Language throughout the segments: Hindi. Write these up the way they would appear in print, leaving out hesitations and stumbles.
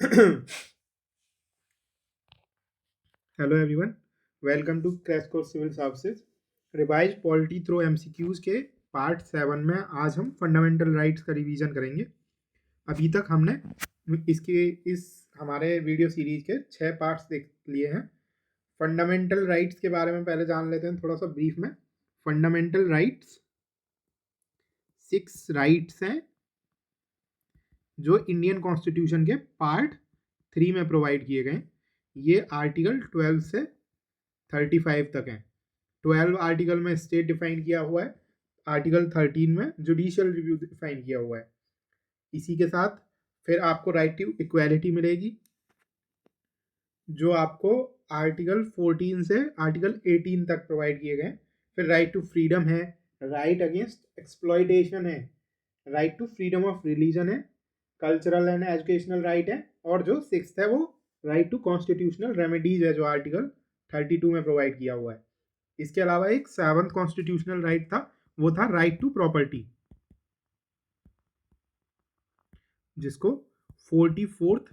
Hello everyone, welcome to crash course civil services revise polity through MCQs के पार्ट 7 में आज हम फंडामेंटल राइट्स का रिवीजन करेंगे। अभी तक हमने इस हमारे वीडियो सीरीज के 6 पार्ट्स देख लिए हैं। फंडामेंटल राइट्स के बारे में पहले जान लेते हैं थोड़ा सा ब्रीफ में। फंडामेंटल राइट्स 6 राइट्स हैं जो इंडियन कॉन्स्टिट्यूशन के पार्ट 3 में प्रोवाइड किए गए। ये आर्टिकल 12 से 35 तक हैं। 12 आर्टिकल में स्टेट डिफाइन किया हुआ है, आर्टिकल 13 में जुडिशियल रिव्यू डिफाइन किया हुआ है। इसी के साथ फिर आपको राइट टू इक्वालिटी मिलेगी, जो आपको आर्टिकल 14 से आर्टिकल 18 तक प्रोवाइड किए गए। फिर राइट टू फ्रीडम है, राइट अगेंस्ट एक्सप्लॉयटेशन है, right to freedom of religion है, कल्चरल एंड एजुकेशनल राइट है, और जो 6th है वो राइट टू कॉन्स्टिट्यूशनल रेमेडीज है, जो आर्टिकल 32 में प्रोवाइड किया हुआ है। इसके अलावा एक 7th कॉन्स्टिट्यूशनल राइट था, वो था राइट टू प्रॉपर्टी, जिसको 44th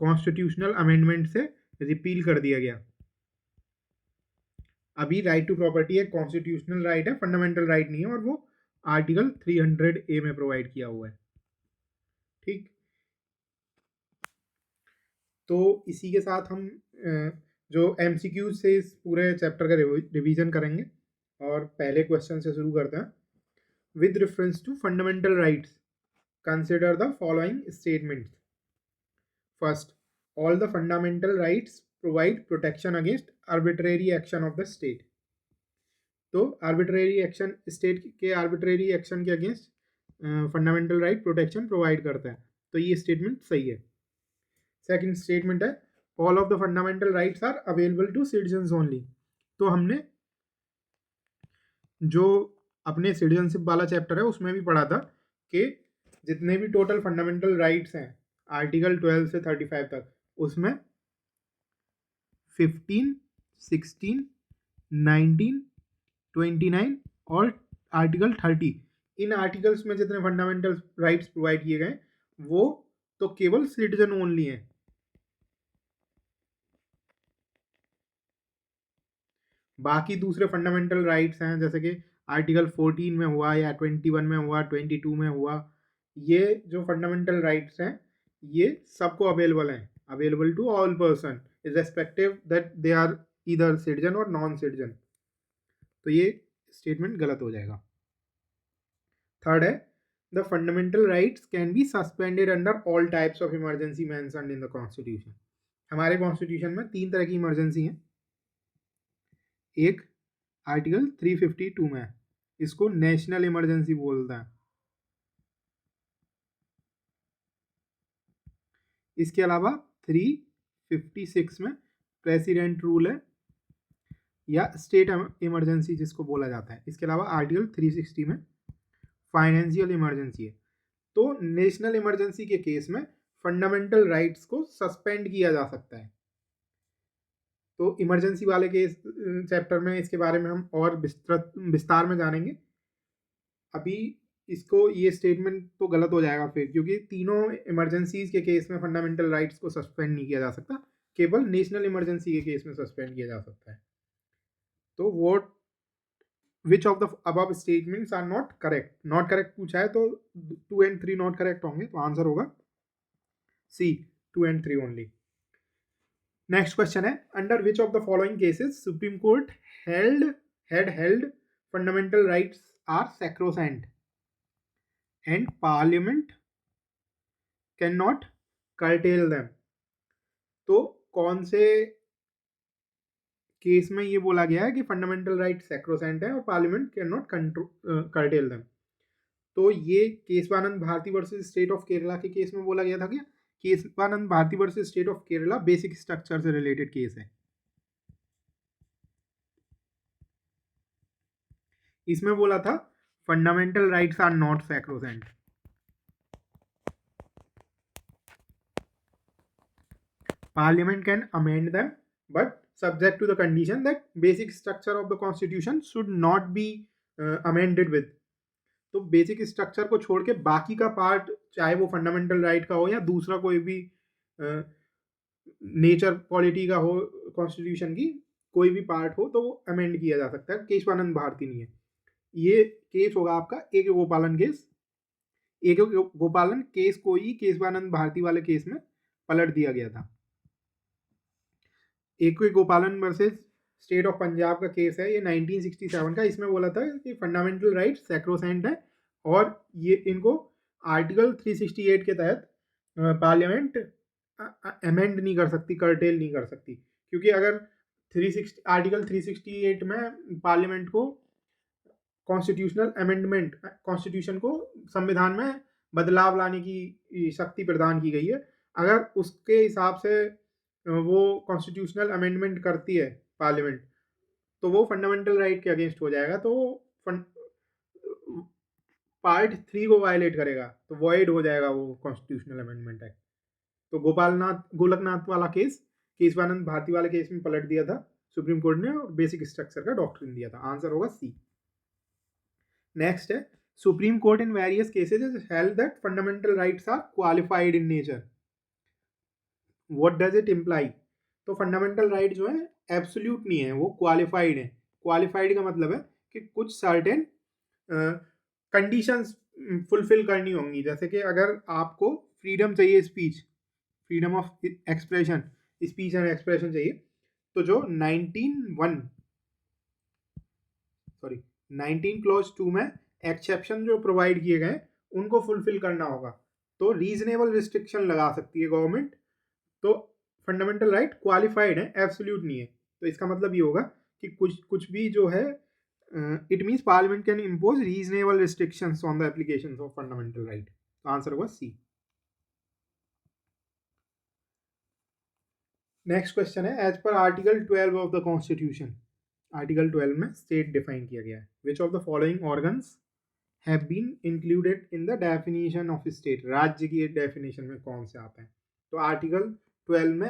कॉन्स्टिट्यूशनल अमेंडमेंट से रिपील कर दिया गया। अभी राइट टू प्रॉपर्टी एक कॉन्स्टिट्यूशनल राइट है, फंडामेंटल राइट नहीं है, और वो आर्टिकल 300A में प्रोवाइड किया हुआ है। ठीक, तो इसी के साथ हम जो एमसीक्यू से इस पूरे चैप्टर का रिवीजन करेंगे, और पहले क्वेश्चन से शुरू करते हैं। With reference to fundamental rights consider the following statements. First, all the fundamental rights provide protection against arbitrary action of the state। तो आर्बिट्रेरी एक्शन, स्टेट के आर्बिट्रेरी एक्शन के against fundamental right protection provide करता है, तो ये स्टेटमेंट सही है। सेकंड स्टेटमेंट है all of the fundamental rights are available to citizens only. तो हमने जो अपने सिटीजनशिप वाला चैप्टर है उसमें भी पढ़ा था कि जितने भी टोटल फंडामेंटल राइट्स हैं आर्टिकल 12 से 35 तक, उसमें 15, 16, 19, 29 और आर्टिकल 30, इन आर्टिकल्स में जितने फंडामेंटल राइट्स प्रोवाइड किए गए वो तो केवल सिटीजन ओनली हैं। बाकी दूसरे फंडामेंटल राइट्स हैं, जैसे कि आर्टिकल 14 में हुआ या 21 में हुआ, 22 में हुआ, ये जो फंडामेंटल राइट्स हैं ये सबको अवेलेबल हैं, available to all person irrespective that they are either citizen और नॉन सिटीजन। तो ये स्टेटमेंट गलत हो जाएगा। थर्ड है the fundamental rights can be suspended under all types of emergency mentioned in the constitution. हमारे कॉन्स्टिट्यूशन में 3 तरह की इमरजेंसी है। एक आर्टिकल 352 में, इसको नेशनल इमरजेंसी बोलता है। इसके अलावा 356 में प्रेसिडेंट रूल है या स्टेट इमरजेंसी जिसको बोला जाता है। इसके अलावा आर्टिकल 360 में फाइनेंशियल इमरजेंसी है। तो नेशनल इमरजेंसी के केस में फंडामेंटल राइट्स को सस्पेंड किया जा सकता है। तो इमरजेंसी वाले केस चैप्टर में इसके बारे में हम और विस्तार में जानेंगे। अभी इसको ये स्टेटमेंट तो गलत हो जाएगा फिर, क्योंकि तीनों इमरजेंसीज के केस में फंडामेंटल राइट्स को सस्पेंड नहीं किया जा सकता, केवल नेशनल इमरजेंसी के केस में सस्पेंड किया जा सकता है। तो what which of the above statements are not correct. Not correct पूछा है तो 2 and 3 नॉट करेक्ट होंगे, तो आंसर होगा C, 2 and 3 only. Next question है under which of the following cases Supreme Court held fundamental rights are sacrosanct and parliament can not curtail them. तो कौन से केस में ये बोला गया है कि फंडामेंटल राइट सैक्रोसेंट है और parliament can not curtail them? तो ये Kesavananda Bharati versus state of Kerala के केस में बोला गया था। क्या Kesavananda Bharati versus state of Kerala basic structure से रिलेटेड केस है। इसमें बोला था fundamental rights are not sacrosanct, parliament can amend them but subject to the condition that basic structure of the constitution should not be amended with। तो बेसिक स्ट्रक्चर को छोड़ के बाकी का पार्ट, चाहे वो फंडामेंटल राइट का हो या दूसरा कोई भी नेचर पॉलिटी का हो, कॉन्स्टिट्यूशन की कोई भी पार्ट हो तो वो अमेंड किया जा सकता है। केशवानंद भारती नहीं है। ये केस होगा आपका ए के गोपालन केस। ए के गोपालन केस को ही केशवानंद भारती वाले केस में पलट दिया गया था। ए के गोपालन वर्सेस स्टेट ऑफ पंजाब का केस है, ये 1967 का। इसमें बोला था कि फंडामेंटल राइट सैक्रोसेंट है और ये इनको आर्टिकल 368 के तहत पार्लियामेंट अमेंड नहीं कर सकती, कर्टेल नहीं कर सकती, क्योंकि अगर आर्टिकल 368 में पार्लियामेंट को कॉन्स्टिट्यूशनल अमेंडमेंट, कॉन्स्टिट्यूशन को संविधान में बदलाव लाने की शक्ति प्रदान की गई है। अगर उसके हिसाब से वो कॉन्स्टिट्यूशनल अमेंडमेंट करती है पार्लियामेंट तो वो फंडामेंटल राइट के अगेंस्ट हो जाएगा, तो पार्ट 3 को वायलेट करेगा, तो वॉइड हो जाएगा वो कॉन्स्टिट्यूशनल अमेंडमेंट एक्ट। तो गोलकनाथ वाला केस केशवानंद भारती वाले केस में पलट दिया था सुप्रीम कोर्ट ने और बेसिक स्ट्रक्चर का डॉक्ट्रिन दिया था। आंसर होगा सी। नेक्स्ट है, Supreme Court in various cases has held that fundamental rights are qualified in nature. What does it imply? तो फंडामेंटल राइट जो है एब्सोल्यूट नहीं है, वो क्वालिफाइड है। क्वालिफाइड का मतलब है कि कुछ सर्टेन कंडीशंस फुलफिल करनी होंगी। जैसे कि अगर आपको फ्रीडम चाहिए, speech, freedom of expression, speech and expression चाहिए, तो जो 19 क्लॉज 2 में एक्सेप्शन जो प्रोवाइड किए गए उनको फुलफिल करना होगा, तो रीजनेबल रिस्ट्रिक्शन लगा सकती है गवर्नमेंट। तो फंडामेंटल राइट क्वालिफाइड है, एब्सोल्यूट नहीं है। तो इसका मतलब ये होगा कि कुछ भी जो है, it means parliament can impose reasonable restrictions on the application of fundamental right. Answer होगा सी। नेक्स्ट क्वेश्चन है, as per article 12 of the constitution, article 12 में स्टेट डिफाइन किया गया है। Which of the following organs have been included in the definition of state? राज्य की डेफिनेशन में कौन से आते हैं? तो आर्टिकल 12 में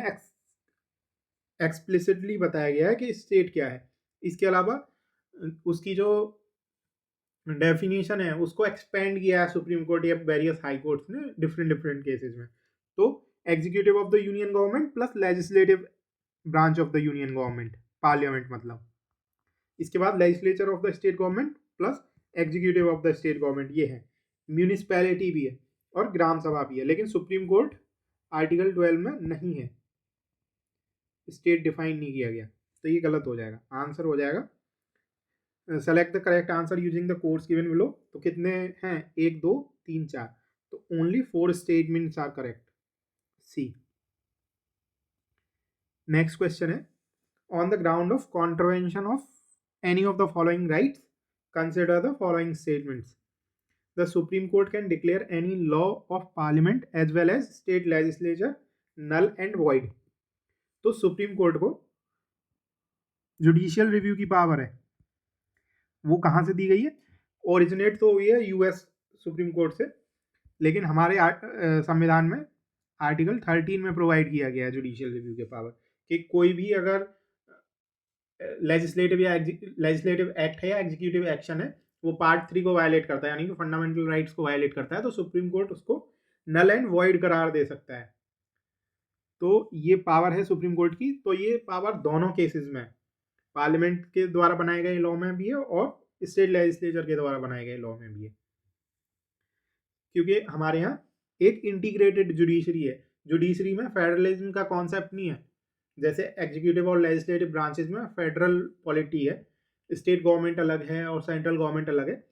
एक्सप्लिसिटली बताया गया है कि स्टेट क्या है। इसके अलावा उसकी जो डेफिनेशन है उसको एक्सपेंड किया है सुप्रीम कोर्ट या वेरियस हाई कोर्ट्स ने डिफरेंट केसेस में। तो executive of the union government plus legislative branch of the union government, parliament मतलब। इसके बाद legislature of the state government plus executive of the state government, ये है। म्यूनिसिपैलिटी भी है और ग्राम सभा भी है, लेकिन सुप्रीम कोर्ट आर्टिकल 12 में नहीं है, स्टेट डिफाइन नहीं किया गया, तो ये गलत हो जाएगा। आंसर हो जाएगा, select the correct answer using the codes given below. तो कितने हैं? 1 2 3 4, तो only 4 statements are correct, C. Next question है, on the ground of contravention of any of the following rights consider the following statements. The supreme court can declare any law of parliament as well as state legislature null and void. तो सुप्रीम कोर्ट को जुडिशियल रिव्यू की पावर है, वो कहाँ से दी गई है? ओरिजिनेट तो हुई है यूएस सुप्रीम कोर्ट से, लेकिन हमारे संविधान में आर्टिकल 13 में प्रोवाइड किया गया है जुडिशियल रिव्यू के पावर, कि कोई भी अगर लेजिस्लेटिव एक्ट है या एग्जीक्यूटिव एक्शन है वो पार्ट 3 को वायलेट करता है, यानी कि फंडामेंटल राइट्स को वायलेट करता है, तो सुप्रीम कोर्ट उसको नल एंड वॉइड करार दे सकता है। तो ये पावर है सुप्रीम कोर्ट की। तो ये पावर दोनों केसेस में, पार्लियामेंट के द्वारा बनाए गए लॉ में भी है और स्टेट लेजिस्लेचर के द्वारा बनाए गए लॉ में भी है, क्योंकि हमारे यहाँ एक इंटीग्रेटेड जुडिशरी है। जुडिशरी में फेडरलिज्म का कॉन्सेप्ट नहीं है, जैसे एग्जीक्यूटिव और लेजिस्लेटिव ब्रांचेस में फेडरल पॉलिटी है, स्टेट गवर्नमेंट अलग है और सेंट्रल गवर्नमेंट अलग है।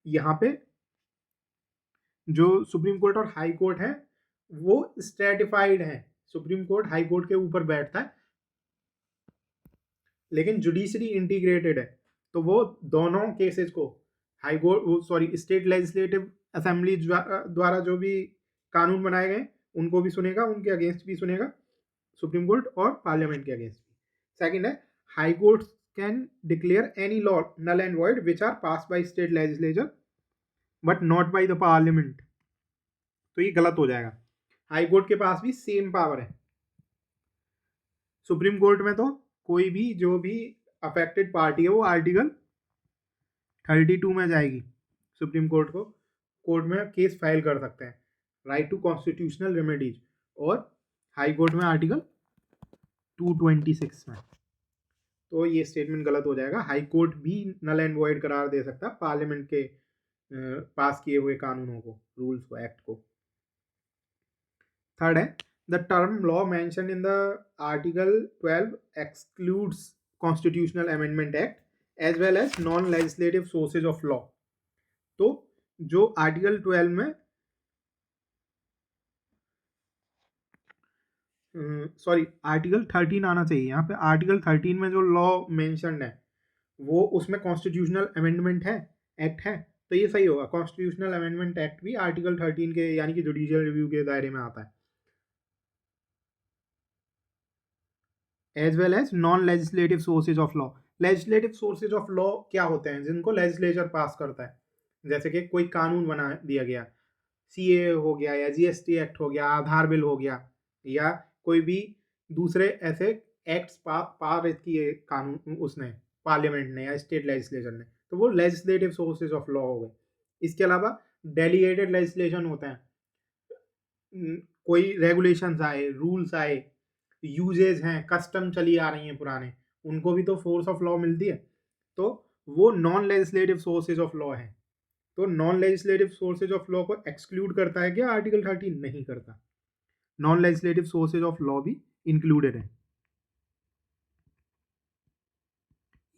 यहाँ पे जो सुप्रीम कोर्ट और हाई कोर्ट है वो स्ट्रेटिफाइड है, सुप्रीम कोर्ट हाई कोर्ट के ऊपर बैठता है, लेकिन जुडिशरी इंटीग्रेटेड है। तो वो दोनों केसेस को high court state legislative assembly द्वारा जो भी कानून बनाए गए उनको भी सुनेगा, उनके अगेंस्ट भी सुनेगा सुप्रीम कोर्ट, और पार्लियामेंट के अगेंस्ट भी। सेकंड है, High Court can declare any law null and void which are pass by state legislature but not by the parliament. तो ये गलत हो जाएगा, हाई कोर्ट के पास भी सेम पावर है। सुप्रीम कोर्ट में तो कोई भी जो भी अफेक्टेड पार्टी है वो आर्टिकल 32 में जाएगी, सुप्रीम कोर्ट में केस फाइल कर सकते हैं, राइट टू कॉन्स्टिट्यूशनल रेमेडीज, और हाई कोर्ट में आर्टिकल 226 में। तो ये स्टेटमेंट गलत हो जाएगा। हाई कोर्ट भी नल एंड वॉइड करार दे सकता है पार्लियामेंट के पास किए हुए कानूनों को, रूल्स को, एक्ट को। थर्ड है the term law mention in the article 12 excludes constitutional amendment act as well as non legislative sources of law. तो जो आर्टिकल 12 में सॉरी आर्टिकल 13 आना चाहिए यहाँ पे। आर्टिकल 13 में जो लॉ मेंशन्ड है वो उसमें कॉन्स्टिट्यूशनल अमेंडमेंट है, एक्ट है, तो ये सही होगा। कॉन्स्टिट्यूशनल अमेंडमेंट एक्ट भी आर्टिकल 13 के यानी कि जुडिशियल रिव्यू के दायरे में आता है। As well as non legislative sources of law. Legislative sources of law क्या होते हैं? जिनको लेजिस्लेचर पास करता है, जैसे कि कोई कानून बना दिया गया, सीए हो गया या जीएसटी एक्ट हो गया, आधार बिल हो गया, या कोई भी दूसरे ऐसे एक्ट्स पारित किए कानून उसने, पार्लियामेंट ने या स्टेट लेजिस्लेचर ने, तो वो लेजिस्लेटिव सोर्सेज ऑफ लॉ हो गए। इसके अलावा डेलीगेटेड लेजिस्लेशन होते हैं, कोई रेगुलेशंस आए, रूल्स आए, यूजेज हैं, कस्टम चली आ रही हैं पुराने, उनको भी तो फोर्स ऑफ लॉ मिलती है, तो वो non legislative sources of law है। तो non legislative sources of law को एक्सक्लूड करता है क्या आर्टिकल 13? नहीं करता। Non legislative sources of law भी इंक्लूडेड है।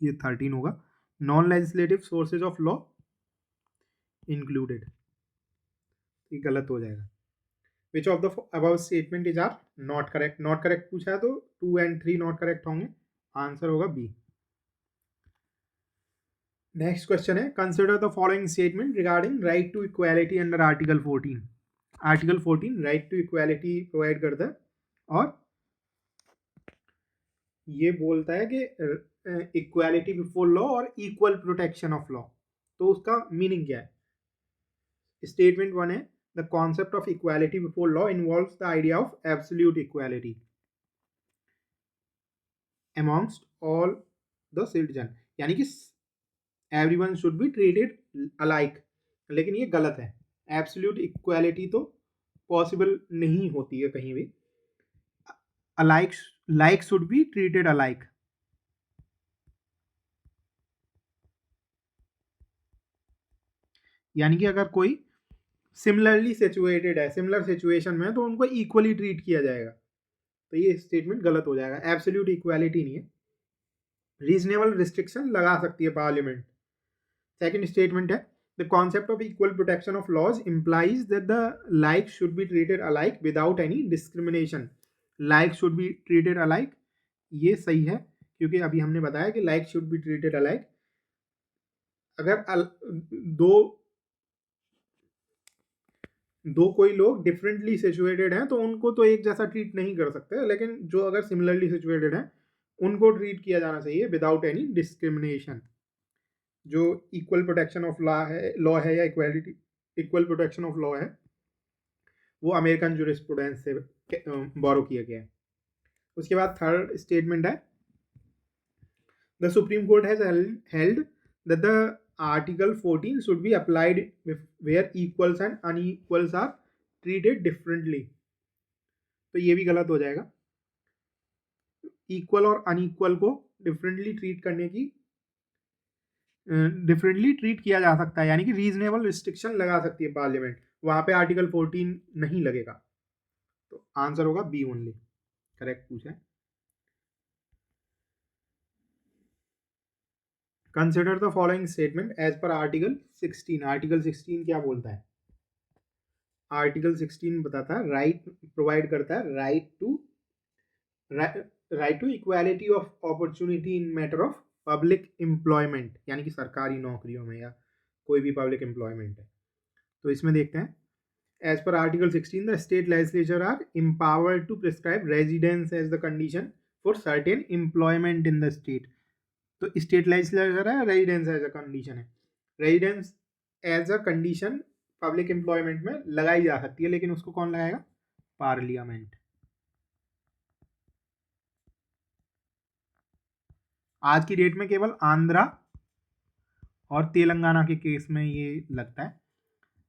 ये 13 होगा, non legislative sources of law included. ये गलत हो जाएगा। Which of the above statement is are not correct? Not correct पूछा है तो 2 and 3 नॉट करेक्ट होंगे। आंसर होगा बी। नेक्स्ट क्वेश्चन है consider the following statement regarding right to equality under article 14। Article 14 right to equality provide करता है और ये बोलता है कि इक्वालिटी बिफोर लॉ और इक्वल प्रोटेक्शन ऑफ लॉ। तो उसका मीनिंग क्या है? स्टेटमेंट 1 है the concept of equality before law involves the idea of absolute equality amongst all the citizen, यानी कि everyone should be treated alike। लेकिन ये गलत है। एब्सोल्यूट इक्वालिटी तो पॉसिबल नहीं होती है कहीं भी। alike like should be treated alike। यानी कि अगर कोई सिमिलरली सिचुएटेड है, सिमिलर सिचुएशन में है, तो उनको इक्वली ट्रीट किया जाएगा। तो ये स्टेटमेंट गलत हो जाएगा। एब्सोल्यूट इक्वालिटी नहीं है। रीजनेबल रिस्ट्रिक्शन लगा सकती है पार्लियामेंट। सेकंड स्टेटमेंट है the concept of equal protection of laws implies that the like should be treated alike without any discrimination। like should be treated alike, ये सही है क्योंकि अभी हमने बताया कि like should be treated alike। अगर दो कोई लोग डिफरेंटली सिचुएटेड हैं तो उनको तो एक जैसा ट्रीट नहीं कर सकते, लेकिन जो अगर सिमिलरली सिचुएटेड हैं उनको ट्रीट किया जाना चाहिए विदाउट एनी डिस्क्रिमिनेशन। जो इक्वल प्रोटेक्शन ऑफ लॉ है या इक्वल प्रोटेक्शन ऑफ लॉ है वो अमेरिकन जूरिस्प्रूडेंस से बोरो किया गया है। उसके बाद थर्ड स्टेटमेंट है the supreme court has held that the article 14 should be applied where equals and unequals are treated differently. तो ये भी गलत हो जाएगा। इक्वल और अनइक्वल को डिफरेंटली ट्रीट किया जा सकता है, यानी कि रीजनेबल रिस्ट्रिक्शन लगा सकती है पार्लियामेंट। वहां पे आर्टिकल 14 नहीं लगेगा। तो आंसर होगा बी ओनली। करेक्ट पूछा है। Consider the following statement as per article 16। Article 16 क्या बोलता है? आर्टिकल 16 बताता है राइट प्रोवाइड करता है right to equality of opportunity in matter of public employment, यानी कि सरकारी नौकरियों में या कोई भी पब्लिक एम्प्लॉयमेंट है। तो इसमें देखते हैं as per article 16 the state legislature are empowered to prescribe residence as the condition for certain employment in the state। तो स्टेट लेजिस्लेचर है, रेजिडेंस एज अ कंडीशन है। Residence as a condition public employment में लगाई जा सकती है, लेकिन उसको कौन लगाएगा? पार्लियामेंट। आज की डेट में केवल आंध्रा और तेलंगाना के केस में ये लगता है।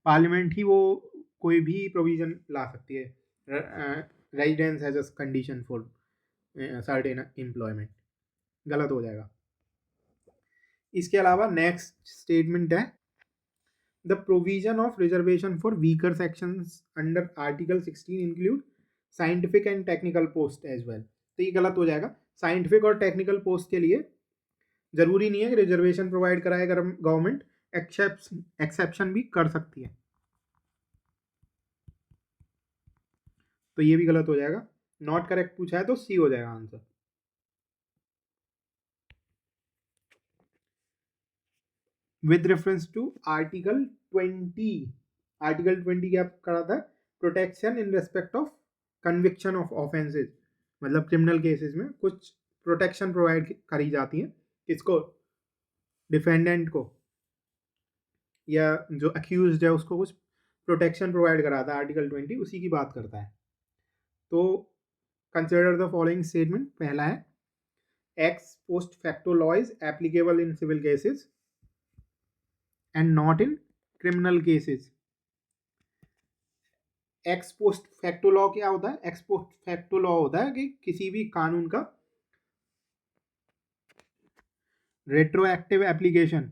पार्लियामेंट ही वो कोई भी प्रोविजन ला सकती है। Residence as a condition for certain employment, गलत हो जाएगा। इसके अलावा नेक्स्ट स्टेटमेंट है the provision of reservation for weaker sections under article 16 include scientific and technical post as well. तो ये गलत हो जाएगा। साइंटिफिक और टेक्निकल पोस्ट के लिए जरूरी नहीं है कि रिजर्वेशन प्रोवाइड कराए, गवर्नमेंट एक्सेप्शन भी कर सकती है। तो ये भी गलत हो जाएगा। नॉट करेक्ट पूछा है तो सी हो जाएगा answer. With reference to article 20, article 20 क्या करा था? Protection in respect of conviction of offences, मतलब क्रिमिनल केसेस में कुछ प्रोटेक्शन प्रोवाइड करी जाती है किसको? डिफेंडेंट को, या जो अक्यूज्ड है उसको कुछ प्रोटेक्शन प्रोवाइड कराता है। आर्टिकल 20 उसी की बात करता है। तो कंसिडर द फॉलोइंग स्टेटमेंट। पहला है ex post facto law is applicable in civil cases and not in criminal cases. Ex post facto law क्या होता है? एक्स पोस्ट फैक्टो लॉ होता है कि किसी भी कानून का रेट्रोएक्टिव एप्लीकेशन,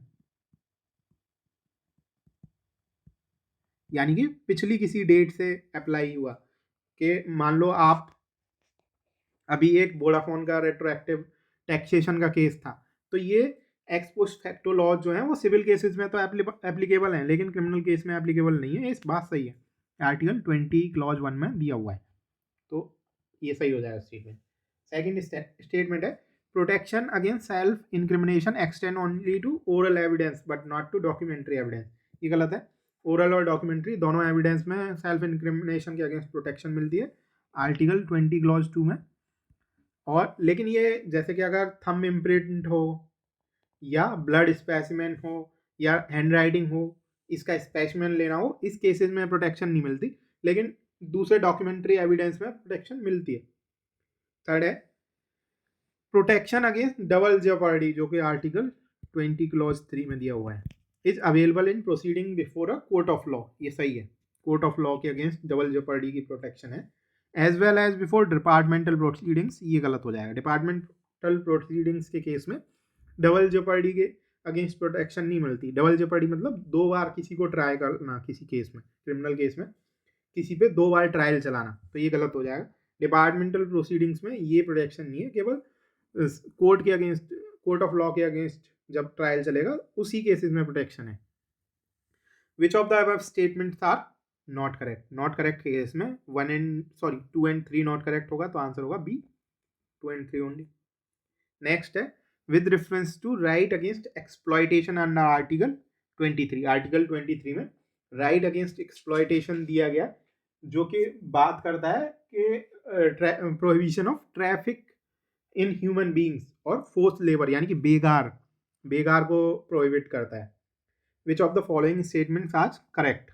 यानी कि पिछली किसी डेट से अप्लाई हुआ। कि मान लो आप अभी एक वोडाफोन का रेट्रोएक्टिव टैक्सेशन का केस था, तो ये एक्स पोस्ट फैक्टो लॉ जो है वो सिविल केसेस में तो एप्लीकेबल हैं, लेकिन क्रिमिनल केस में एप्लीकेबल नहीं है। इस बात सही है, आर्टिकल 20 क्लॉज 1 में दिया हुआ है। तो ये सही हो जाएगा स्टेटमेंट। सेकेंड स्टेटमेंट है protection against self incrimination extend only to oral evidence but not to documentary evidence. ये गलत है। ओरल और डॉक्यूमेंट्री दोनों एविडेंस में सेल्फ इंक्रिमिनेशन के अगेंस्ट प्रोटेक्शन मिलती है आर्टिकल 20 क्लॉज 2 में। और लेकिन ये जैसे कि अगर थंब इम्प्रिंट हो या ब्लड स्पेसिमेन हो या हैंड राइटिंग हो, इसका स्पेसिमेन लेना हो, इस केसेस में प्रोटेक्शन नहीं मिलती, लेकिन दूसरे डॉक्यूमेंट्री एविडेंस में प्रोटेक्शन मिलती है। थर्ड है प्रोटेक्शन अगेंस्ट डबल जेपर्डी, जो कि आर्टिकल 20 क्लॉज 3 में दिया हुआ है, is available in proceeding before a court of law. ये सही है। कोर्ट ऑफ लॉ के अगेंस्ट डबल जेपर्डी की प्रोटेक्शन है। As well as before departmental proceedings, ये गलत हो जाएगा। डिपार्टमेंटल प्रोसीडिंग्स के केस में डबल जेपर्डी के अगेंस्ट प्रोटेक्शन नहीं मिलती। डबल जेपर्डी मतलब दो बार किसी को ट्राई करना, किसी केस में, क्रिमिनल केस में किसी पे दो बार ट्रायल चलाना, तो ये गलत हो जाएगा। डिपार्टमेंटल प्रोसीडिंग्स में ये प्रोटेक्शन नहीं है, केवल कोर्ट के अगेंस्ट, कोर्ट ऑफ लॉ के अगेंस्ट जब ट्रायल चलेगा उसी केसेस में प्रोटेक्शन है। Which of the above statements are not correct? Not correct के केस में 2 and 3 नॉट करेक्ट होगा, तो आंसर होगा बी, 2 and 3 ओनली। नेक्स्ट है with reference to right against exploitation under article 23। Article 23 में राइट अगेंस्ट एक्सप्लॉयटेशन दिया गया, जो कि बात करता है कि prohibition of traffic in human beings और फोर्स लेबर, यानी कि बेगार को प्रोहिबिट करता है। Which of the following statements are correct?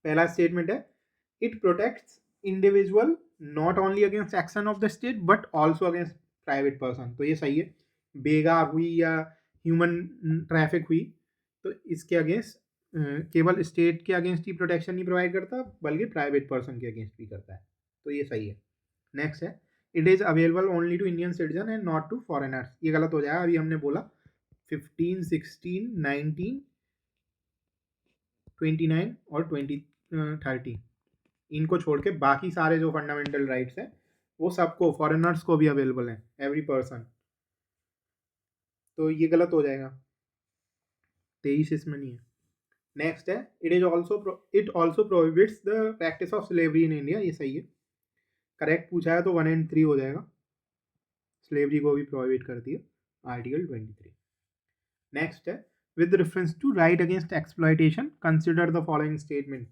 पहला स्टेटमेंट है it protects individual not only against action of the state but also against private person. तो ये सही है। बेगार हुई या ह्यूमन ट्रैफिक हुई तो इसके अगेंस्ट केवल स्टेट के अगेंस्ट ही प्रोटेक्शन नहीं प्रोवाइड करता, बल्कि प्राइवेट पर्सन के अगेंस्ट भी करता है। तो ये सही है। नेक्स्ट है it is available only to Indian citizen and not to foreigners. ये गलत हो जाएगा। अभी हमने बोला 15, 16, 19, 29 और 30, इनको छोड़ के बाकी सारे जो फंडामेंटल राइट्स हैं वो सबको, फॉरेनर्स को भी अवेलेबल है, एवरी पर्सन। तो ये गलत हो जाएगा, 23 इसमें नहीं है। नेक्स्ट है it also prohibits the practice of slavery in India. ये सही है। करेक्ट पूछा है तो 1 and 3 हो जाएगा। स्लेवरी को भी प्रोहिबिट करती है आर्टिकल 23। नेक्स्ट है with reference to right against exploitation consider the following statement.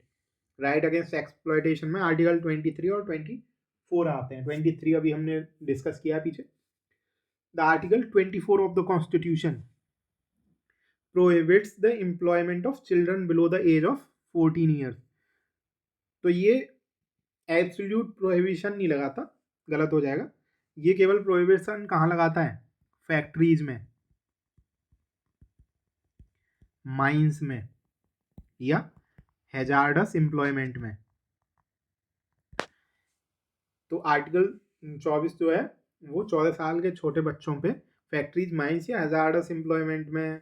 Right against exploitation में आर्टिकल 23 और 24 आते हैं। 23 अभी हमने डिस्कस किया पीछे। The article 24 of the constitution prohibits the employment of children below the age of 14 years. तो ये एब्सोल्यूट प्रोहिबिशन नहीं लगाता, गलत हो जाएगा। ये केवल प्रोहिबिशन कहाँ लगाता है? फैक्ट्रीज में, माइंस में या हैजार्डस एम्प्लॉयमेंट में। तो आर्टिकल 24 जो है वो 14 साल के छोटे बच्चों पे फैक्ट्रीज, माइंस या हजार्डस एम्प्लॉयमेंट में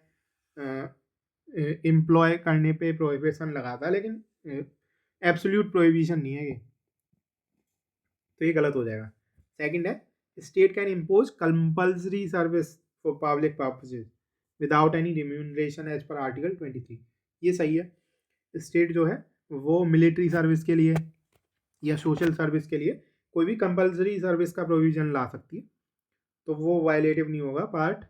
एम्प्लॉय करने पे प्रोहिबिशन लगाता है, लेकिन एब्सोल्यूट प्रोहिबिशन नहीं है ये, तो ये गलत हो जाएगा। सेकंड है, state can impose compulsory service for public purposes without any remuneration as per article 23। ये सही है। स्टेट जो है वो मिलिट्री सर्विस के लिए या सोशल सर्विस के लिए कोई भी कंपल्सरी सर्विस का प्रोविजन ला सकती है, तो वो वायलेटिव नहीं होगा पार्ट,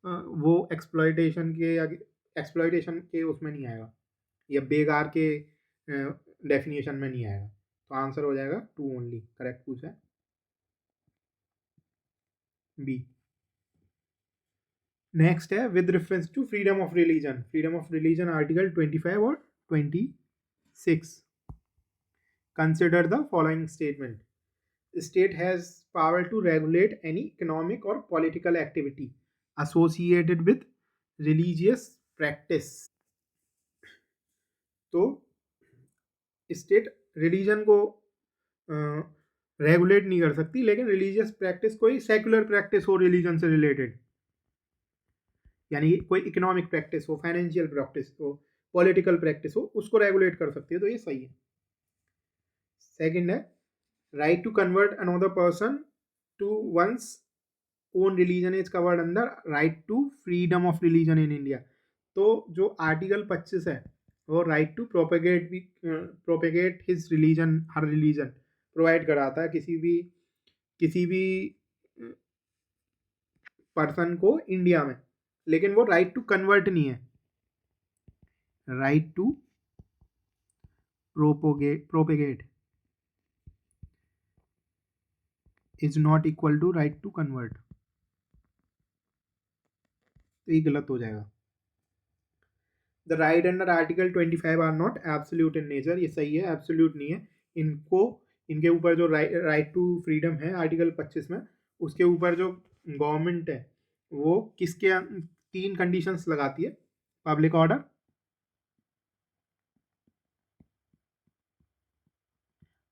वो एक्सप्लॉयटेशन के उसमें नहीं आएगा या बेगार के डेफिनेशन में नहीं आएगा। तो आंसर हो जाएगा 2 ओनली, करेक्ट पूछा है बी। नेक्स्ट है with reference to freedom of religion, freedom of religion article 25 और 26, consider the following statement. State has power to regulate any economic or political activity associated with religious practice। तो स्टेट रिलीजन को रेगुलेट नहीं कर सकती, लेकिन रिलीजियस प्रैक्टिस, कोई सेकुलर प्रैक्टिस हो रिलीजन से रिलेटेड, यानी कोई इकोनॉमिक प्रैक्टिस हो, फाइनेंशियल प्रैक्टिस हो, पॉलिटिकल प्रैक्टिस हो, उसको रेगुलेट कर सकती है, तो ये सही है। सेकंड है right to convert another person to one's own religion is covered under right to freedom of religion in India. तो जो आर्टिकल 25 है वो right to propagate his religion, हर रिलीजन प्रोवाइड कराता है किसी भी पर्सन को इंडिया में, लेकिन वो राइट टू कन्वर्ट नहीं है। Right to propagate is not equal to right to convert, तो ये गलत हो जाएगा। The right under article 25 are not absolute in nature, ये सही है, एब्सोल्यूट नहीं है। इनके ऊपर जो राइट टू फ्रीडम है आर्टिकल 25 में, उसके ऊपर जो गवर्नमेंट है वो किसके 3 कंडीशंस लगाती है, public order,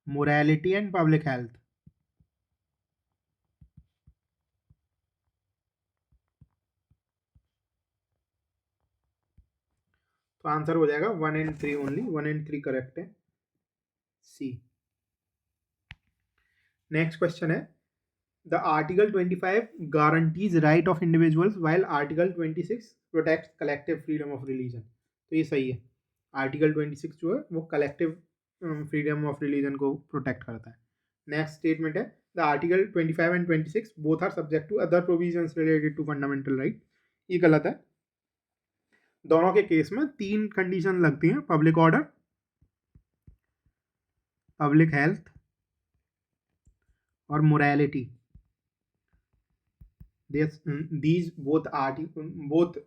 morality and public health. तो आंसर हो जाएगा 1 and 3 ओनली, 1 and 3 करेक्ट है, सी। नेक्स्ट क्वेश्चन है the article 25 guarantees right of individuals while article 26 protect collective freedom of religion. तो ये सही है, आर्टिकल 26 जो है वो कलेक्टिव फ्रीडम ऑफ रिलीजन को प्रोटेक्ट करता है। नेक्स्ट स्टेटमेंट है the article 25 and 26 both are subject to other provisions related to fundamental right. ये गलत है। दोनों के केस में 3 कंडीशन लगती हैं, पब्लिक ऑर्डर, पब्लिक हेल्थ और morality. These both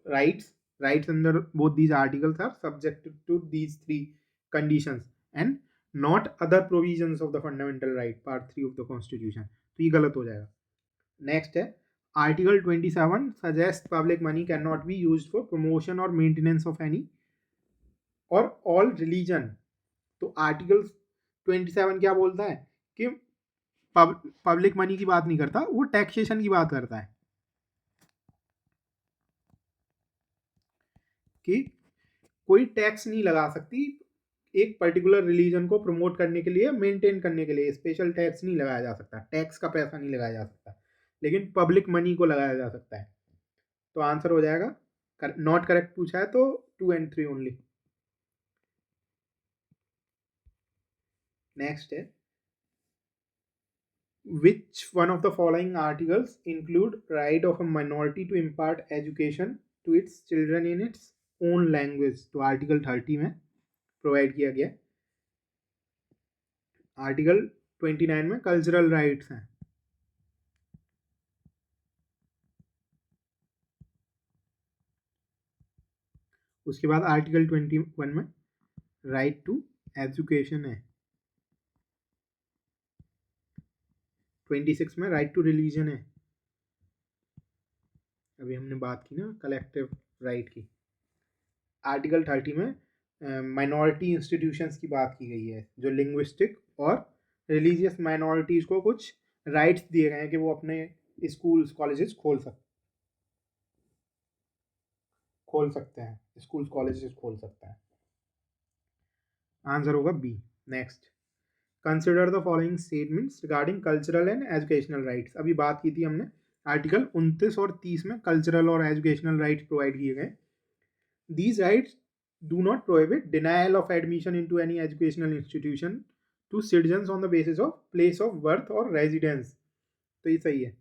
rights under both these articles are subject to these 3 conditions and not other provisions of the fundamental right part 3 of the constitution। तो ये गलत हो जाएगा। नेक्स्ट है article 27 suggest public money can not be used for promotion और मेंटेनेंस ऑफ एनी और ऑल रिलीजन। तो आर्टिकल 27 क्या बोलता है कि पब्लिक मनी की बात नहीं करता, वो टैक्सेशन की बात करता है कि कोई टैक्स नहीं लगा सकती एक पर्टिकुलर रिलीजन को प्रमोट करने के लिए, मेंटेन करने के लिए स्पेशल टैक्स नहीं लगाया जा सकता, टैक्स का पैसा नहीं लगाया जा सकता, लेकिन पब्लिक मनी को लगाया जा सकता है। तो आंसर हो जाएगा, नॉट करेक्ट पूछा है तो 2 and 3 ओनली। नेक्स्ट है which one of the following articles include right of a minority to impart education to its children in its own language। तो आर्टिकल 30 में प्रोवाइड किया गया। आर्टिकल 29 में कल्चरल राइट्स हैं। उसके बाद आर्टिकल 21 में राइट टू एजुकेशन है। 26 में राइट टू रिलीजन है। अभी हमने बात की ना कलेक्टिव राइट की। आर्टिकल 30 में माइनॉरिटी इंस्टीट्यूशंस की बात की गई है जो लिंग्विस्टिक और रिलीजियस माइनॉरिटीज़ को कुछ राइट्स दिए गए हैं कि वो अपने स्कूल्स कॉलेजेस खोल सकते हैं, स्कूल्स कॉलेजेस खोल सकते हैं। आंसर होगा B. Next, consider the following statements regarding cultural and educational rights. अभी बात की थी हमने आर्टिकल 29 और 30 में कल्चरल और एजुकेशनल राइट्स प्रोवाइड किए गए। These rights do not prohibit denial of admission into any educational institution to citizens on the basis of place of birth or residence। तो ये सही है,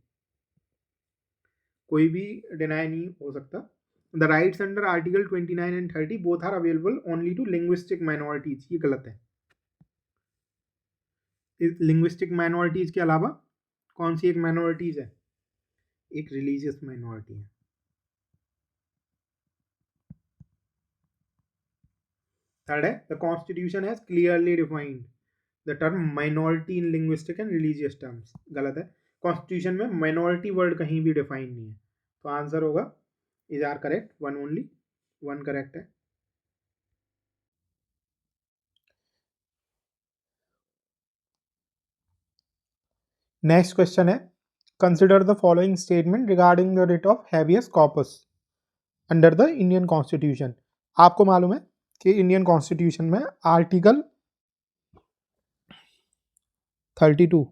कोई भी डिनाई नहीं हो सकता। The rights under article 29 and 30 both are available only to linguistic minorities. ये गलत है। लिंग्विस्टिक माइनॉरिटीज के अलावा कौन सी एक माइनॉरिटीज है? एक रिलीजियस माइनॉरिटी है। थर्ड है, the constitution has clearly defined the term minority in linguistic and religious terms. गलत है, कॉन्स्टिट्यूशन में माइनॉरिटी वर्ड कहीं भी डिफाइन नहीं है। तो आंसर होगा is are correct, one only, one correct है। नेक्स्ट क्वेश्चन है, consider the following statement regarding the writ of habeas corpus under the Indian constitution. आपको मालूम है कि इंडियन कॉन्स्टिट्यूशन में आर्टिकल 32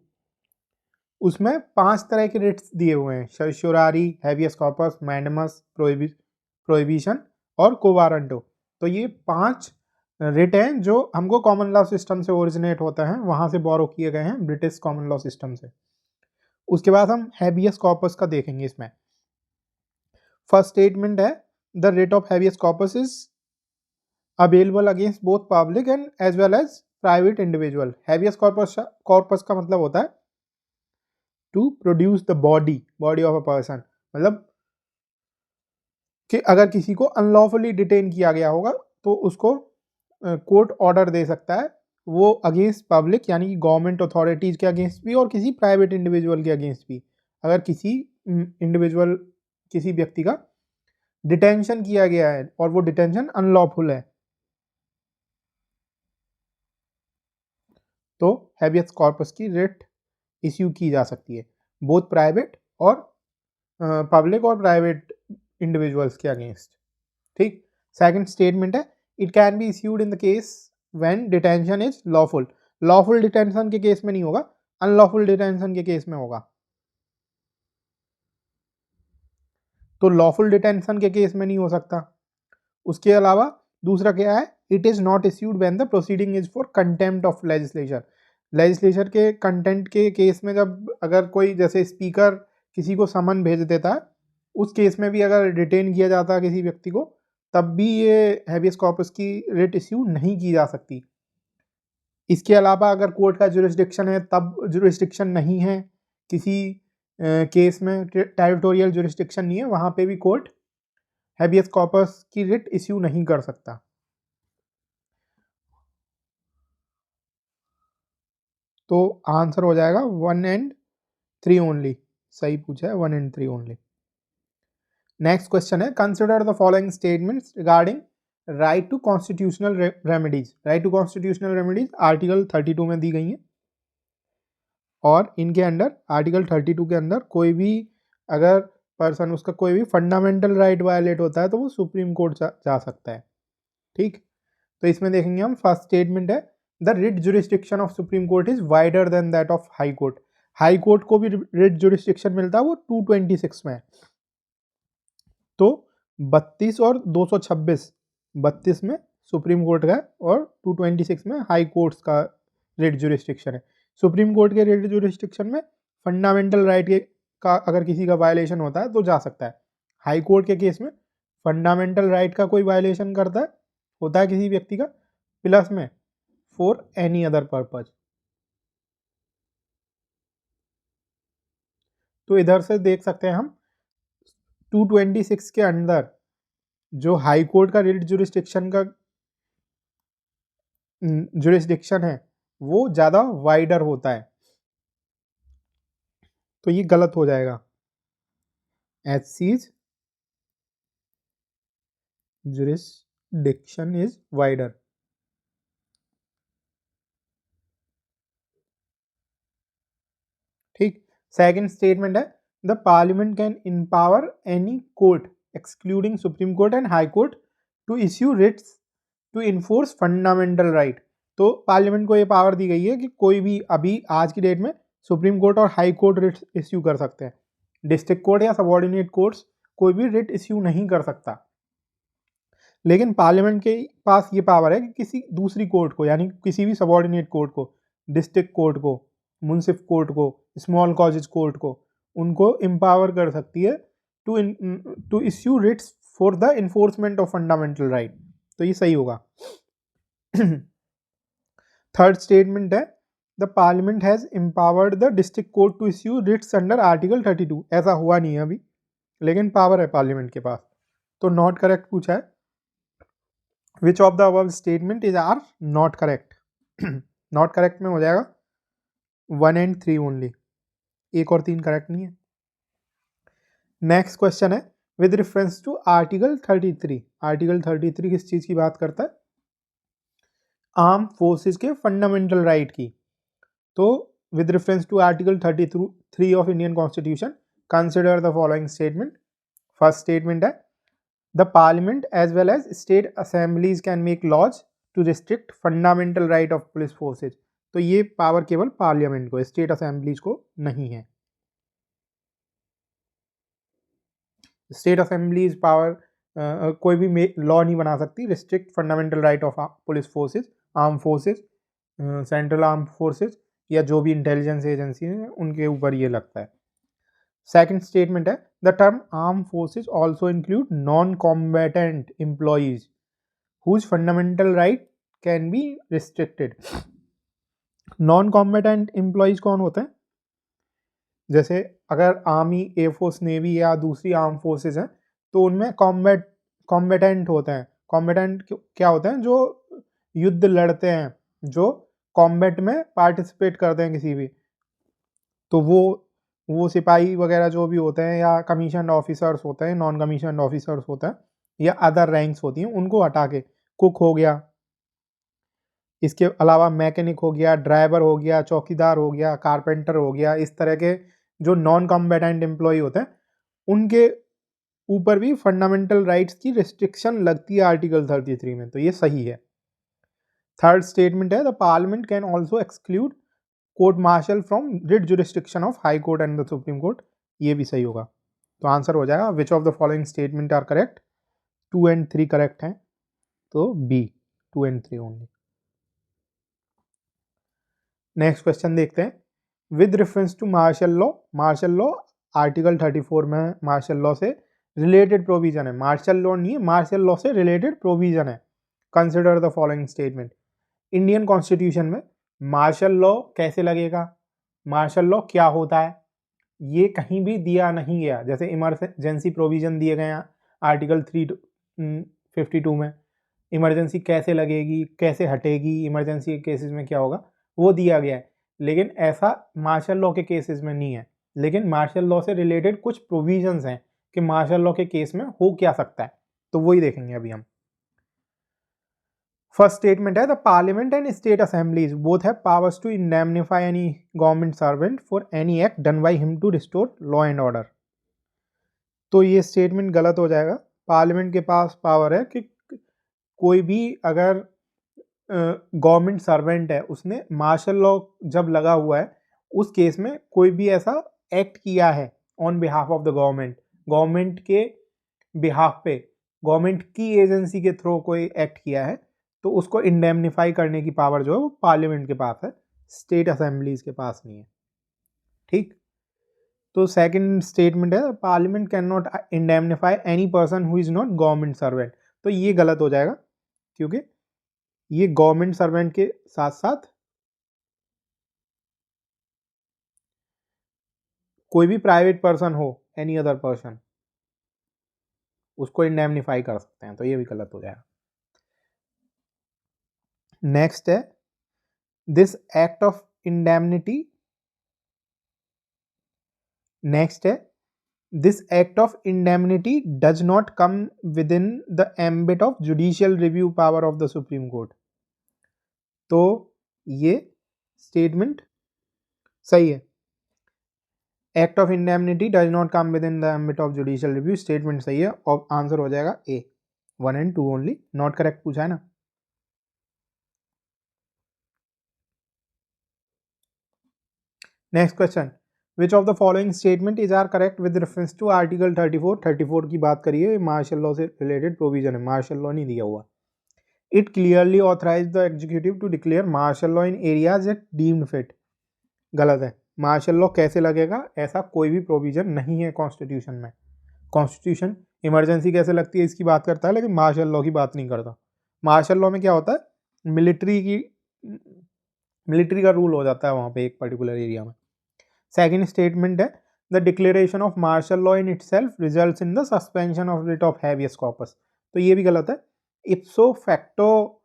उसमें 5 तरह के रिट्स दिए हुए हैं, सर्शोरारी, हैबियस कॉर्पस, मैंडमस, प्रोहिबिशन और कोवारंटो। तो ये 5 रिट हैं जो हमको कॉमन लॉ सिस्टम से ओरिजिनेट होता है, वहाँ से बोरो किए गए हैं, ब्रिटिश कॉमन लॉ सिस्टम से। उसके बाद हम हैबियस कॉर्पस का देखेंगे। इसमें फर्स्ट स्टेटमेंट है, the writ of habeas corpus is available against both public and as well as private individual. Habeas corpus का मतलब होता है to produce the body of a person, मतलब कि अगर किसी को अनलॉफुली डिटेन किया गया होगा तो उसको कोर्ट ऑर्डर दे सकता है, वो अगेंस्ट पब्लिक यानी कि गवर्नमेंट अथॉरिटीज़ के अगेंस्ट भी और किसी प्राइवेट इंडिविजुअल के अगेंस्ट भी। अगर किसी इंडिविजुअल, किसी व्यक्ति का डिटेंशन किया गया है और वो डिटेंशन अनलॉफुल है तो हैबियस कॉर्पस की रिट इश्यू की जा सकती है, बोथ प्राइवेट और पब्लिक और प्राइवेट इंडिविजुअल्स के अगेंस्ट। ठीक। सेकंड स्टेटमेंट है, it can be issued in the case when detention is lawful. Lawful detention के केस में नहीं होगा, अनलॉफुल डिटेंशन के केस में होगा। तो लॉफुल डिटेंशन के केस में नहीं हो सकता। उसके अलावा दूसरा क्या है, it is not issued when the proceeding is for contempt of legislature. Legislature के कंटेंट के केस में जब अगर कोई जैसे स्पीकर किसी को समन भेज देता है, उस केस में भी अगर डिटेन किया जाता है किसी व्यक्ति को, तब भी ये हैबियस कॉर्पस की रिट इश्यू नहीं की जा सकती। इसके अलावा अगर कोर्ट का जुरिस्डिक्शन है, तब जुरिस्डिक्शन नहीं है किसी केस में, टेरिटोरियल जुरिस्डिक्शन नहीं है, वहाँ पे भी कोर्ट हैबियस कॉर्पस की रिट इश्यू नहीं कर सकता। तो आंसर हो जाएगा 1 एंड 3 ओनली। सही पूछा है, 1 एंड 3 ओनली। नेक्स्ट क्वेश्चन है, consider the following statements regarding right to constitutional remedies. Right to constitutional remedies article 32 में दी गई हैं और इनके अंडर आर्टिकल 32 के अंदर कोई भी अगर पर्सन, उसका कोई भी फंडामेंटल राइट वायलेट होता है तो वो सुप्रीम कोर्ट जा सकता है। ठीक। तो इसमें देखेंगे हम, फर्स्ट स्टेटमेंट है, the writ jurisdiction of supreme court is wider than that of high court. High court को भी रिट जुरिस्डिक्शन मिलता है, वो 226 में है। तो 32 और 226, 32 में सुप्रीम कोर्ट का और 226 में हाई कोर्ट्स का रिट जुरिस्डिक्शन है। सुप्रीम कोर्ट के रिट जुरिस्डिक्शन में फंडामेंटल राइट के का अगर किसी का वायलेशन होता है तो जा सकता है। हाई कोर्ट के केस में फंडामेंटल राइट का कोई वायलेशन करता है, होता है किसी व्यक्ति का, प्लस में फॉर एनी अदर पर्पज। तो इधर से देख सकते हैं हम 226 के अंदर जो हाई कोर्ट का रिट जुरिस्डिक्शन का जुरिस्डिक्शन है वो ज़्यादा वाइडर होता है, तो ये गलत हो जाएगा। HC's jurisdiction is wider। ठीक। सेकंड स्टेटमेंट है the parliament can empower any court excluding supreme court and high court to issue writs to enforce fundamental right. तो पार्लियामेंट को ये पावर दी गई है कि कोई भी अभी आज की डेट में सुप्रीम कोर्ट और हाई कोर्ट रिट्स इश्यू कर सकते हैं। डिस्ट्रिक्ट कोर्ट या सबऑर्डिनेट कोर्ट्स कोई भी रिट इश्यू नहीं कर सकता, लेकिन पार्लियामेंट के पास ये पावर है कि किसी दूसरी कोर्ट को, यानी किसी भी सबऑर्डिनेट कोर्ट को, डिस्ट्रिक्ट कोर्ट को, मुंसिफ कोर्ट को, स्मॉल कॉजेज कोर्ट को, उनको एम्पावर कर सकती है to issue writs for the enforcement of fundamental right. तो ये सही होगा। थर्ड स्टेटमेंट है the parliament has empowered the district court to issue writs under article 32। ऐसा हुआ नहीं है अभी, लेकिन पावर है पार्लियामेंट के पास। तो नॉट करेक्ट पूछा है, which of the above statement is are not correct. Not correct में हो जाएगा 1 and 3 ओनली, 1 और 3 करेक्ट नहीं है। नेक्स्ट क्वेश्चन है with reference to article 33। Article 33 किस चीज की बात करता है? आर्म फोर्सेस के फंडामेंटल राइट की। तो with reference to article 33 of Indian constitution consider the following statement. First statement है the parliament as well as state assemblies can make laws to restrict fundamental right of police forces. तो ये पावर केवल पार्लियामेंट को, स्टेट असेंबलीज को नहीं है। स्टेट असेंबलीज पावर कोई भी लॉ नहीं बना सकती restrict fundamental right of police forces, arm forces, central arm forces या जो भी इंटेलिजेंस एजेंसी है उनके ऊपर ये लगता है। सेकंड स्टेटमेंट है the term arm forces also include non combatant employees whose fundamental right can be restricted. Non combatant employees कौन होते हैं? जैसे अगर आर्मी, एयरफोर्स, नेवी या दूसरी आर्म फोर्सेज हैं तो उनमें कॉम्बैटेंट होते हैं। कॉम्बैटेंट क्या होते हैं? जो युद्ध लड़ते हैं, जो कॉम्बैट में पार्टिसिपेट करते हैं किसी भी। तो वो सिपाही वगैरह जो भी होते हैं या कमीशन ऑफिसर्स होते हैं, नॉन कमीशन ऑफिसर्स होते हैं या अदर रैंक्स होती हैं, उनको हटा के कुक हो गया, इसके अलावा मैकेनिक हो गया, ड्राइवर हो गया, चौकीदार हो गया, कारपेंटर हो गया, इस तरह के जो नॉन कॉम्बैटेंट एम्प्लॉय होते हैं उनके ऊपर भी फंडामेंटल राइट्स की रिस्ट्रिक्शन लगती है आर्टिकल 33 में। तो ये सही है। थर्ड स्टेटमेंट है the parliament can also exclude court martial from writ jurisdiction of high court and the supreme court. ये भी सही होगा। तो आंसर हो जाएगा which of the following statement are correct. 2 and 3 correct हैं, तो B 2 and 3 only. Next question देखते हैं with reference to martial law. Martial law article 34 में मार्शल लॉ से रिलेटेड प्रोविजन है। मार्शल लॉ नहीं है, मार्शल लॉ से रिलेटेड प्रोविजन है। Consider the following statement. Indian constitution में मार्शल लॉ कैसे लगेगा, मार्शल लॉ क्या होता है, ये कहीं भी दिया नहीं गया। जैसे इमरजेंसी प्रोविजन दिए गए हैं आर्टिकल 352 में, इमरजेंसी कैसे लगेगी, कैसे हटेगी, इमरजेंसी के केसेस में क्या होगा, वो दिया गया है। लेकिन ऐसा मार्शल लॉ के केसेस में नहीं है। लेकिन मार्शल लॉ से रिलेटेड कुछ प्रोविजंस हैं कि मार्शल लॉ के केस में हो क्या सकता है, तो वही देखेंगे अभी हम। फर्स्ट स्टेटमेंट है the parliament and state assemblies both have powers to indemnify any government servant for any act done by him to restore law and order. तो ये स्टेटमेंट गलत हो जाएगा। पार्लियामेंट के पास पावर है कि कोई भी अगर गवर्नमेंट सर्वेंट है, उसने मार्शल लॉ जब लगा हुआ है उस केस में कोई भी ऐसा एक्ट किया है on behalf of the government, government के बिहाफ पे, गवर्नमेंट की एजेंसी के थ्रू कोई एक्ट किया है, तो उसको इंडेमनिफाई करने की पावर जो है वो पार्लियामेंट के पास है, स्टेट असेंबलीज के पास नहीं है। ठीक। तो सेकंड स्टेटमेंट है parliament can not इंडेमनिफाई any person who is not government servant. तो ये गलत हो जाएगा क्योंकि ये गवर्नमेंट सर्वेंट के साथ साथ कोई भी प्राइवेट पर्सन हो, एनी अदर पर्सन, उसको इंडेमनिफाई कर सकते हैं। तो ये भी गलत हो जाएगा। नेक्स्ट है this act of indemnity. Next है this act of indemnity does not come within the ambit of judicial review power of the supreme court. तो ये स्टेटमेंट सही है। Act of indemnity does not come within the ambit of judicial review, statement सही है और आंसर हो जाएगा A, 1 and 2 only, not correct पूछा है ना। Next question, which of the following statement is are correct with reference to article 34 की बात करिए, मार्शल लॉ से रिलेटेड प्रोविजन है, मार्शल लॉ नहीं दिया हुआ। It clearly authorise the executive to declare martial law in areas it deemed fit, गलत है। मार्शल लॉ कैसे लगेगा, ऐसा कोई भी प्रोविजन नहीं है कॉन्स्टिट्यूशन में। कॉन्स्टिट्यूशन इमरजेंसी कैसे लगती है इसकी बात करता है, लेकिन मार्शल लॉ की बात नहीं करता। मार्शल लॉ में क्या होता है, मिलिट्री का रूल हो जाता है वहाँ पे एक पर्टिकुलर एरिया में। सेकेंड स्टेटमेंट है, the declaration of martial law in itself results in the suspension of writ of habeas corpus, तो ये भी गलत है। इप्सो फैक्टो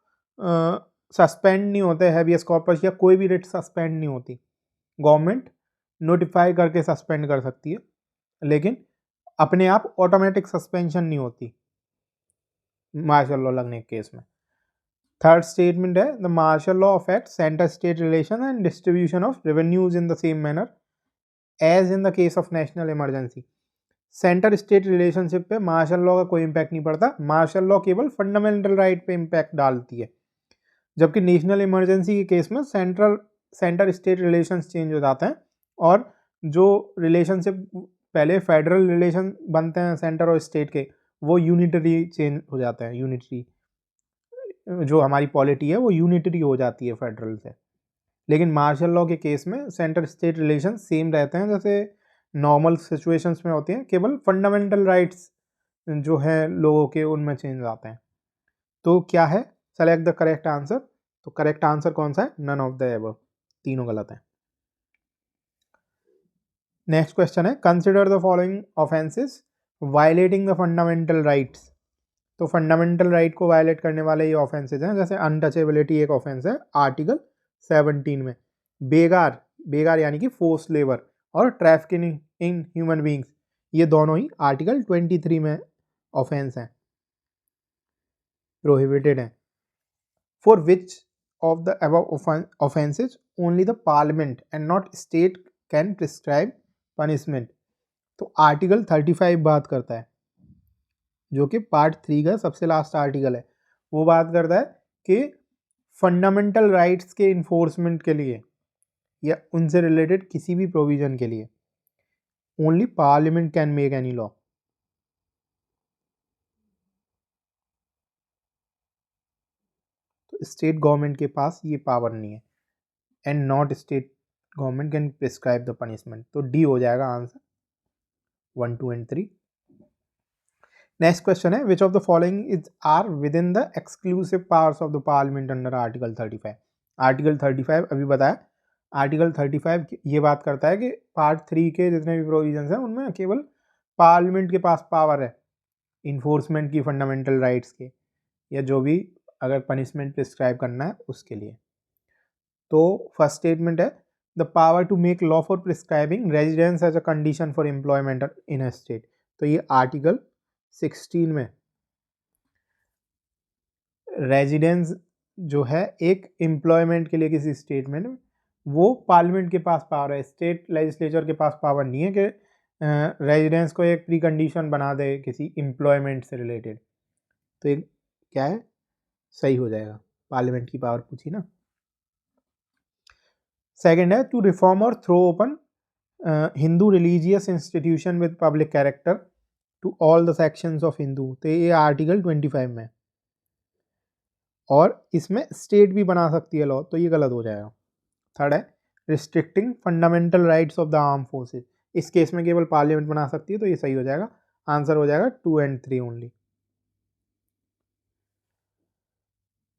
सस्पेंड नहीं होते हैबियस कॉर्पस, या कोई भी रिट सस्पेंड नहीं होती। गवर्नमेंट नोटिफाई करके सस्पेंड कर सकती है, लेकिन अपने आप ऑटोमेटिक सस्पेंशन नहीं होती मार्शल लॉ लगने के केस में। थर्ड स्टेटमेंट है, the martial law affect centre state relation and distribution of revenues in the same manner as in the case of national emergency. Centre state relationship पे मार्शल लॉ का कोई इम्पैक्ट नहीं पड़ता, मार्शल लॉ केवल फंडामेंटल राइट पे इम्पैक्ट डालती है, जबकि नेशनल इमरजेंसी के केस में सेंटर स्टेट रिलेशंस चेंज हो जाते हैं, और जो रिलेशनशिप पहले फेडरल रिलेशन बनते हैं सेंटर और स्टेट के, वो यूनिटरी चेंज हो जाते हैं, यूनिटरी जो हमारी पॉलिटी है वो यूनिटरी हो जाती है फेडरल से। लेकिन मार्शल लॉ के केस में सेंटर स्टेट रिलेशन सेम रहते हैं जैसे नॉर्मल सिचुएशंस में होते हैं, केवल फंडामेंटल राइट्स जो हैं लोगों के उनमें चेंज आते हैं। तो क्या है, सेलेक्ट द करेक्ट आंसर। तो करेक्ट आंसर कौन सा है, नन ऑफ द एबव, तीनों गलत हैं। नेक्स्ट क्वेश्चन है, consider the following offences violating the fundamental rights. तो फंडामेंटल राइट को वायलेट करने वाले ये ऑफेंसेज हैं, जैसे अनटचेबिलिटी एक ऑफेंस है आर्टिकल 17 में, बेगार यानी कि फोर्स लेबर, और ट्रैफिकिंग इन ह्यूमन बींग्स, ये दोनों ही आर्टिकल 23 में ऑफेंस हैं, प्रोहिबिटेड हैं। For which of the above offences only the parliament and not state can prescribe punishment. तो आर्टिकल 35 बात करता है, जो कि पार्ट 3 का सबसे लास्ट आर्टिकल है, वो बात करता है कि फंडामेंटल राइट्स के इन्फोर्समेंट के लिए या उनसे रिलेटेड किसी भी प्रोविजन के लिए only parliament can make any law. तो स्टेट गवर्नमेंट के पास ये पावर नहीं है, and not state government can prescribe the punishment. तो डी हो जाएगा आंसर 1, 2 and 3। नेक्स्ट क्वेश्चन है, which of the following is are within the exclusive powers of the parliament under article 35। Article 35 अभी बताया, आर्टिकल 35 ये बात करता है कि पार्ट 3 के जितने भी प्रोविजंस हैं उनमें केवल पार्लियामेंट के पास पावर है इन्फोर्समेंट की फंडामेंटल राइट्स के, या जो भी अगर पनिशमेंट प्रिस्क्राइब करना है उसके लिए। तो फर्स्ट स्टेटमेंट है, the power to make law for prescribing residence as a condition for employment in a state. तो ये आर्टिकल 16 में रेजिडेंस जो है एक एम्प्लॉयमेंट के लिए किसी स्टेट में, वो पार्लियामेंट के पास पावर है, स्टेट लेजिस्लेचर के पास पावर नहीं है कि रेजिडेंस को एक प्री कंडीशन बना दे किसी एम्प्लॉयमेंट से रिलेटेड। तो एक क्या है, सही हो जाएगा, पार्लियामेंट की पावर पूछी ना। सेकंड है, टू रिफॉर्म और throw open Hindu religious institution with public character to all the sections of Hindu. तो ये आर्टिकल 25 में, और इसमें स्टेट भी बना सकती है लॉ, तो ये गलत हो जाएगा। थर्ड है, restricting fundamental rights of the arm forces. इस केस में केवल पार्लियामेंट बना सकती है, तो ये सही हो जाएगा, आंसर हो जाएगा 2 and 3 only.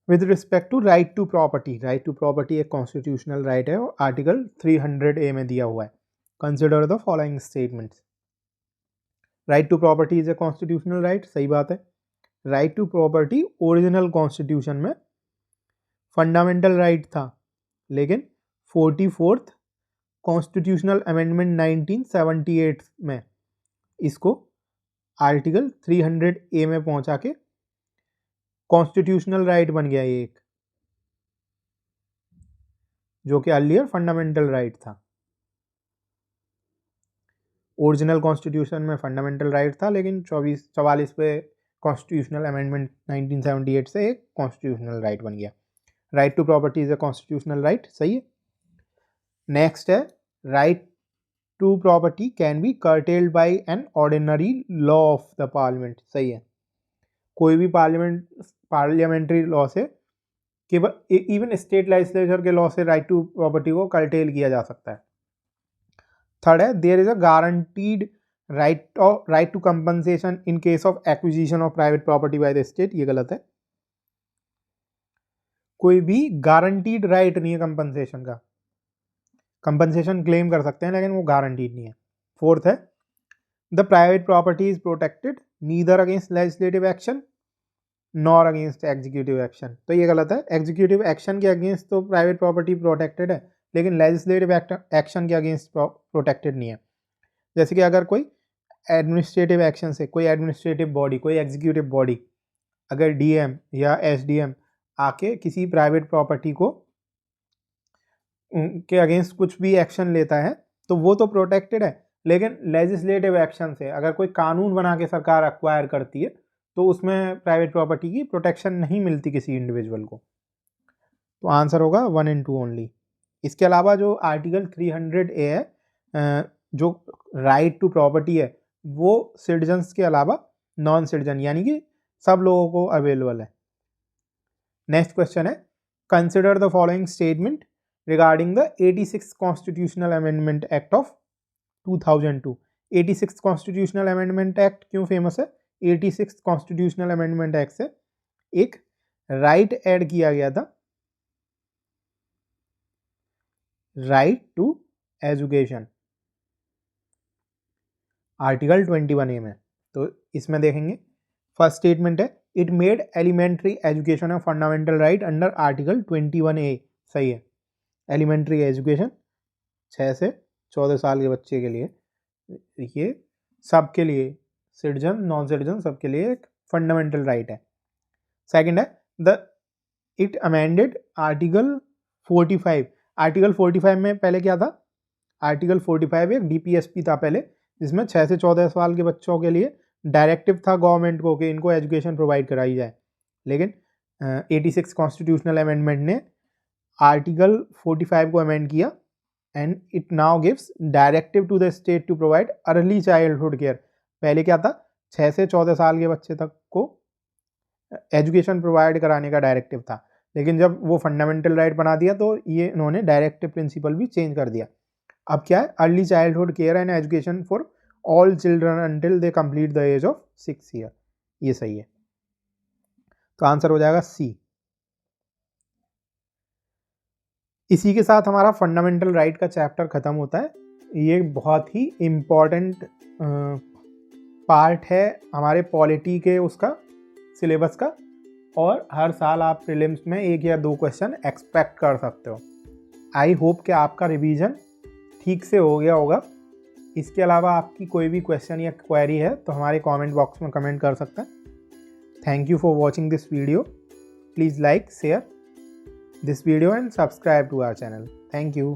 With respect to right to property, right to property एक कॉन्स्टिट्यूशनल राइट है और आर्टिकल 300A में दिया हुआ है। Consider the following statements. Right to property is a constitutional right, सही बात है। Right to property original constitution में फंडामेंटल राइट था, लेकिन 44th कॉन्स्टिट्यूशनल अमेंडमेंट 1978 में इसको आर्टिकल 300A में पहुंचा के कॉन्स्टिट्यूशनल राइट बन गया ये एक, जो कि अर्लियर फंडामेंटल राइट था। ओरिजिनल कॉन्स्टिट्यूशन में फंडामेंटल राइट था, लेकिन 44 पे कॉन्स्टिट्यूशनल अमेंडमेंट 1978 से एक कॉन्स्टिट्यूशनल राइट बन गया। Right to property is a constitutional right, सही है। नेक्स्ट है right to property can be curtailed by an ordinary law of the parliament, सही है। कोई भी पार्लियामेंट्री लॉ से, केवल इवन स्टेट लेजिस्लेचर के लॉ से राइट टू प्रॉपर्टी को कर्टेल किया जा सकता है। थर्ड है there is a guaranteed right to compensation in case of acquisition of private property by the state, ये गलत है। कोई भी गारंटीड राइट नहीं है कंपनसेशन का, कंपनसेशन क्लेम कर सकते हैं लेकिन वो गारंटीड नहीं है। फोर्थ है the private property is protected neither against legislative action nor against executive action, तो ये गलत है। एग्जीक्यूटिव एक्शन के अगेंस्ट तो प्राइवेट प्रॉपर्टी प्रोटेक्टेड है, लेकिन लेजिस्लेटिव एक्शन के अगेंस्ट प्रोटेक्टेड नहीं है। जैसे कि अगर कोई एडमिनिस्ट्रेटिव एक्शन से कोई एडमिनिस्ट्रेटिव बॉडी, कोई एग्जीक्यूटिव बॉडी अगर डीएम या एसडीएम आके किसी प्राइवेट प्रॉपर्टी को के अगेंस्ट कुछ भी एक्शन लेता है तो वो तो प्रोटेक्टेड है, लेकिन लेजिस्लेटिव एक्शन से अगर कोई कानून बना के सरकार एक्वायर करती है तो उसमें प्राइवेट प्रॉपर्टी की प्रोटेक्शन नहीं मिलती किसी इंडिविजुअल को। तो आंसर होगा 1 and 2 ओनली। इसके अलावा जो आर्टिकल 300A है, जो राइट टू प्रॉपर्टी है, वो सिटीजन्स के अलावा नॉन सिटीजन यानी कि सब लोगों को अवेलेबल है। नेक्स्ट क्वेश्चन है consider the following statement regarding the 86 constitutional amendment act of 2002। 86 constitutional amendment act क्यों फेमस है? 86 कॉन्स्टिट्यूशनल अमेंडमेंट एक्ट से एक राइट ऐड किया गया था, right to education, article 21A में। तो इसमें देखेंगे फर्स्ट स्टेटमेंट है it made elementary education a fundamental right under article 21A, सही है। एलिमेंट्री एजुकेशन 6 से 14 साल के बच्चे के लिए, ये सबके लिए, सिटीजन नॉन सिटीजन सबके लिए एक फंडामेंटल राइट है। सेकंड है the it amended article 45। Article 45 में पहले क्या था? आर्टिकल 45 एक डीपीएसपी था पहले, जिसमें 6 से 14 साल के बच्चों के लिए डायरेक्टिव था गवर्नमेंट को कि इनको एजुकेशन प्रोवाइड कराई जाए। लेकिन 86 कॉन्स्टिट्यूशनल अमेंडमेंट ने आर्टिकल 45 को अमेंड किया and it now gives directive to the state to provide early childhood care. पहले क्या था? 6 से 14 साल के बच्चे तक को एजुकेशन प्रोवाइड कराने का डायरेक्टिव था, लेकिन जब वो फंडामेंटल राइट बना दिया तो ये इन्होंने डायरेक्टिव प्रिंसिपल भी चेंज कर दिया। अब क्या है? Early childhood care and education for all children until they complete the age of 6 year, ये सही है। तो आंसर हो जाएगा सी। इसी के साथ हमारा फंडामेंटल राइट का चैप्टर खत्म होता है। ये बहुत ही इम्पॉर्टेंट पार्ट है हमारे पॉलिटी के उसका सिलेबस का, और हर साल आप प्रीलिम्स में 1 या 2 क्वेश्चन एक्सपेक्ट कर सकते हो। आई होप कि आपका रिवीजन ठीक से हो गया होगा। इसके अलावा आपकी कोई भी क्वेश्चन या क्वेरी है तो हमारे कमेंट बॉक्स में कमेंट कर सकते हैं। Thank you for watching this video. Please like, share this video and subscribe to our channel. Thank you.